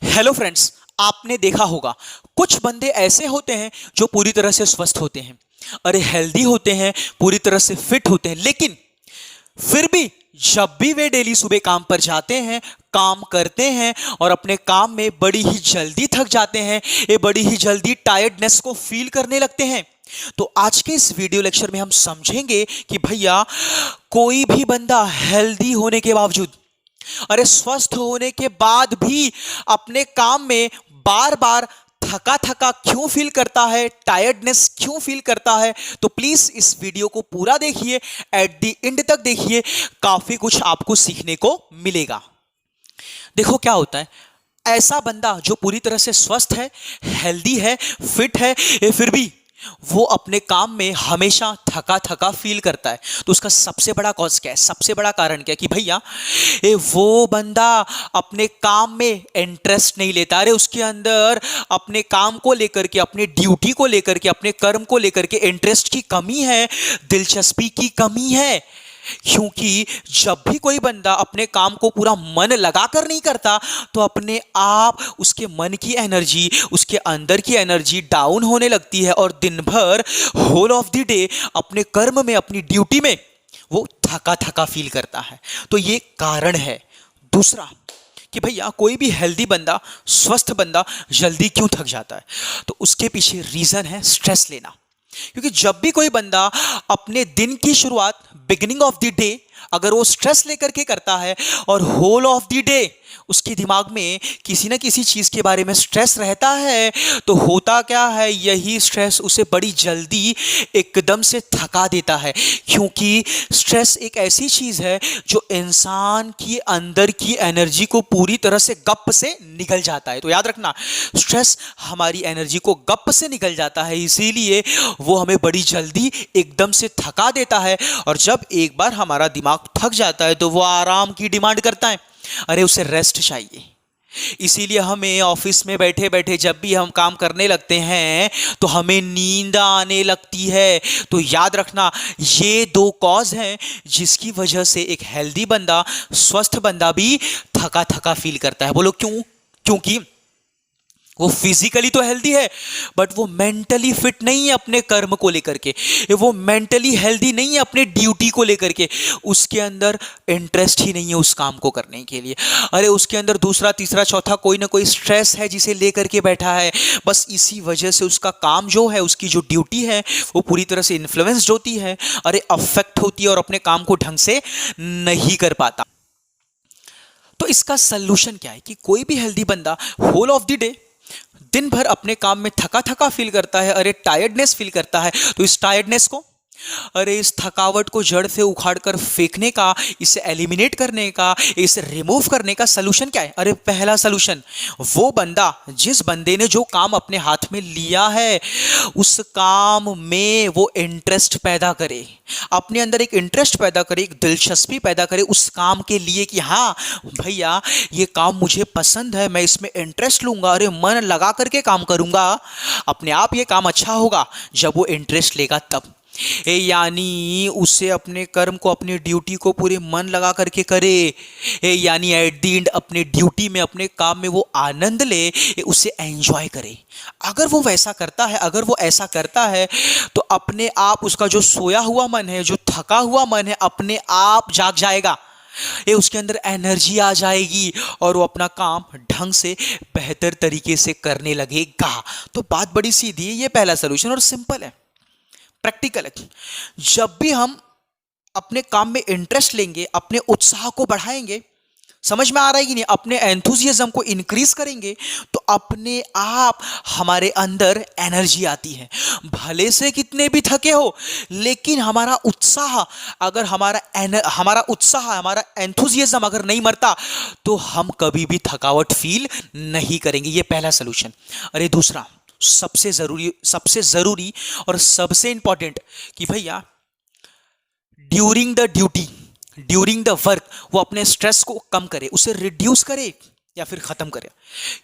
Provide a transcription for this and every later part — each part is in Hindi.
हेलो फ्रेंड्स, आपने देखा होगा कुछ बंदे ऐसे होते हैं जो पूरी तरह से स्वस्थ होते हैं, अरे हेल्दी होते हैं, पूरी तरह से फिट होते हैं, लेकिन फिर भी जब भी वे डेली सुबह काम पर जाते हैं, काम करते हैं और अपने काम में बड़ी ही जल्दी थक जाते हैं, ये बड़ी ही जल्दी टायर्डनेस को फील करने लगते हैं। तो आज के इस वीडियो लेक्चर में हम समझेंगे कि भैया कोई भी बंदा हेल्दी होने के बावजूद, अरे स्वस्थ होने के बाद भी अपने काम में बार बार थका थका क्यों फील करता है, टायर्डनेस क्यों फील करता है। तो प्लीज इस वीडियो को पूरा देखिए, एट द एंड तक देखिए, काफी कुछ आपको सीखने को मिलेगा। देखो क्या होता है, ऐसा बंदा जो पूरी तरह से स्वस्थ है, हेल्दी है, फिट है, ये फिर भी वो अपने काम में हमेशा थका थका फील करता है। तो उसका सबसे बड़ा कॉज क्या है, सबसे बड़ा कारण क्या है कि भैया ये वो बंदा अपने काम में इंटरेस्ट नहीं लेता। अरे उसके अंदर अपने काम को लेकर के, अपने ड्यूटी को लेकर के, अपने कर्म को लेकर के इंटरेस्ट की कमी है, दिलचस्पी की कमी है। क्योंकि जब भी कोई बंदा अपने काम को पूरा मन लगाकर नहीं करता तो अपने आप उसके मन की एनर्जी, उसके अंदर की एनर्जी डाउन होने लगती है और दिन भर, होल ऑफ द डे अपने कर्म में, अपनी ड्यूटी में वो थका थका फील करता है। तो ये कारण है। दूसरा कि भैया कोई भी हेल्दी बंदा, स्वस्थ बंदा जल्दी क्यों थक जाता है, तो उसके पीछे रीजन है स्ट्रेस लेना। क्योंकि जब भी कोई बंदा अपने दिन की शुरुआत, बिगिनिंग ऑफ द डे, अगर वो स्ट्रेस लेकर के करता है और होल ऑफ द डे उसके दिमाग में किसी ना किसी चीज के बारे में स्ट्रेस रहता है, तो होता क्या है, यही स्ट्रेस उसे बड़ी जल्दी एकदम से थका देता है। क्योंकि स्ट्रेस एक ऐसी चीज है जो इंसान की अंदर की एनर्जी को पूरी तरह से गप से निकल जाता है। तो याद रखना, स्ट्रेस हमारी एनर्जी को गप से निकल जाता है, इसीलिए वो हमें बड़ी जल्दी एकदम से थका देता है। और जब एक बार हमारा दिमाग थक जाता है तो वो आराम की डिमांड करता है, अरे उसे रेस्ट चाहिए। इसीलिए हमें ऑफिस में बैठे बैठे जब भी हम काम करने लगते हैं तो हमें नींद आने लगती है। तो याद रखना, ये दो कॉज हैं जिसकी वजह से एक हेल्दी बंदा, स्वस्थ बंदा भी थका थका फील करता है। बोलो क्यों? क्योंकि वो फिजिकली तो हेल्दी है बट वो मेंटली फिट नहीं है अपने कर्म को लेकर के, वो मेंटली हेल्दी नहीं है अपने ड्यूटी को लेकर के, उसके अंदर इंटरेस्ट ही नहीं है उस काम को करने के लिए। अरे उसके अंदर दूसरा तीसरा चौथा कोई ना कोई स्ट्रेस है जिसे लेकर के बैठा है। बस इसी वजह से उसका काम जो है, उसकी जो ड्यूटी है, वो पूरी तरह से इन्फ्लुएंस्ड होती है, अरे अफेक्ट होती है और अपने काम को ढंग से नहीं कर पाता। तो इसका सल्यूशन क्या है कि कोई भी हेल्दी बंदा होल ऑफ द डे, दिन भर अपने काम में थका थका फील करता है, अरे टायर्डनेस फील करता है, तो इस टायर्डनेस को, अरे इस थकावट को जड़ से उखाड़ कर फेंकने का, इसे एलिमिनेट करने का, इसे रिमूव करने का सलूशन क्या है? अरे पहला सलूशन, वो बंदा, जिस बंदे ने जो काम अपने हाथ में लिया है उस काम में वो इंटरेस्ट पैदा करे, अपने अंदर एक इंटरेस्ट पैदा करे, एक दिलचस्पी पैदा करे उस काम के लिए कि हाँ भैया ये काम मुझे पसंद है, मैं इसमें इंटरेस्ट लूंगा, अरे मन लगा करके काम करूंगा, अपने आप ये काम अच्छा होगा। जब वो इंटरेस्ट लेगा तब यानी उसे अपने कर्म को, अपनी ड्यूटी को पूरे मन लगा करके करे, यानी एट द एंड अपने ड्यूटी में, अपने काम में वो आनंद ले, उसे एंजॉय करे। अगर वो वैसा करता है, अगर वो ऐसा करता है तो अपने आप उसका जो सोया हुआ मन है, जो थका हुआ मन है, अपने आप जाग जाएगा, ये उसके अंदर एनर्जी आ जाएगी और वो अपना काम ढंग से, बेहतर तरीके से करने लगेगा। तो बात बड़ी सीधी है, ये पहला सोल्यूशन और सिंपल है, प्रैक्टिकल है। जब भी हम अपने काम में इंटरेस्ट लेंगे, अपने उत्साह को बढ़ाएंगे, समझ में आ रहा है कि नहीं, अपने एंथुजियाज्म को इंक्रीज करेंगे तो अपने आप हमारे अंदर एनर्जी आती है। भले से कितने भी थके हो, लेकिन हमारा उत्साह, अगर हमारा उत्साह, हमारा एंथुजियाज्म अगर नहीं मरता तो हम कभी भी थकावट फील नहीं करेंगे। ये पहला सोल्यूशन। अरे दूसरा, सबसे जरूरी और सबसे इंपॉर्टेंट कि भैया during the duty, during the work वो अपने स्ट्रेस को कम करे, उसे रिड्यूस करे या फिर खत्म करे।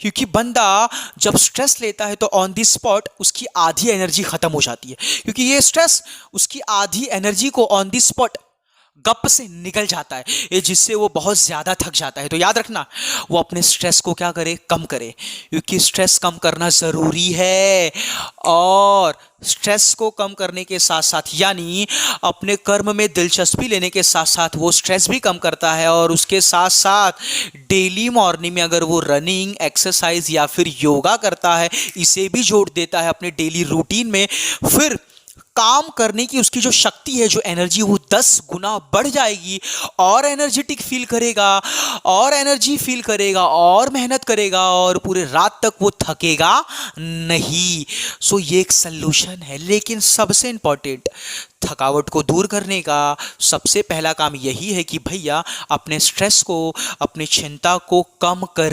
क्योंकि बंदा जब स्ट्रेस लेता है तो ऑन द स्पॉट उसकी आधी एनर्जी खत्म हो जाती है, क्योंकि ये स्ट्रेस उसकी आधी एनर्जी को ऑन द स्पॉट गप से निकल जाता है, ये जिससे वो बहुत ज़्यादा थक जाता है। तो याद रखना, वो अपने स्ट्रेस को क्या करे, कम करे, क्योंकि स्ट्रेस कम करना ज़रूरी है। और स्ट्रेस को कम करने के साथ साथ, यानी अपने कर्म में दिलचस्पी लेने के साथ साथ, वो स्ट्रेस भी कम करता है। और उसके साथ साथ डेली मॉर्निंग में अगर वो रनिंग, एक्सरसाइज या फिर योगा करता है, इसे भी जोड़ देता है अपने डेली रूटीन में, फिर काम करने की उसकी जो शक्ति है, जो एनर्जी, वो 10 गुना बढ़ जाएगी। और एनर्जेटिक फील करेगा, और एनर्जी फील करेगा, और मेहनत करेगा, और पूरे रात तक वो थकेगा नहीं। सो ये एक सल्यूशन है। लेकिन सबसे इंपॉर्टेंट, थकावट को दूर करने का सबसे पहला काम यही है कि भैया अपने स्ट्रेस को, अपनी चिंता को कम कर